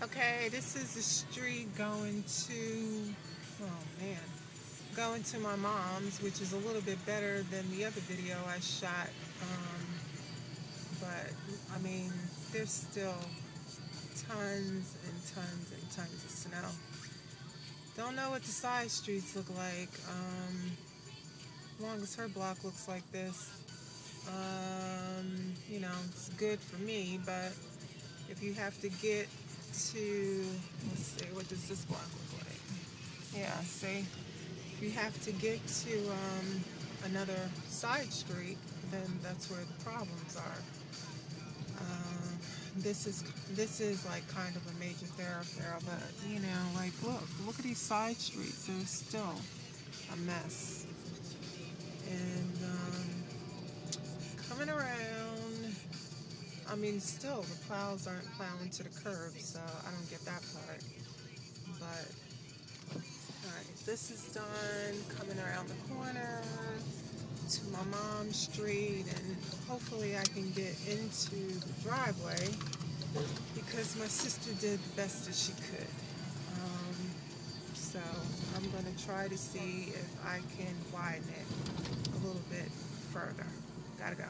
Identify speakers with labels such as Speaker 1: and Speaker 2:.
Speaker 1: Okay, this is the street going to, oh man, going to my mom's, which is a little bit better than the other video I shot. But I mean, there's still tons and tons and tons of snow. Don't know what the side streets look like. As long as her block looks like this, it's good for me. But if you have to get to, let's see, what does this block look like? Yeah, see, if you have to get to another side street, then that's where the problems are. This is like kind of a major thoroughfare, but like look at these side streets. They're still a mess. And coming around, I mean, still the plows aren't plowing to the curb, so I don't get that part. But alright, this is done. Coming around the corner to my mom's street, and hopefully I can get into the driveway because my sister did the best that she could. So I'm going to try to see if I can widen it a little bit further. Gotta go.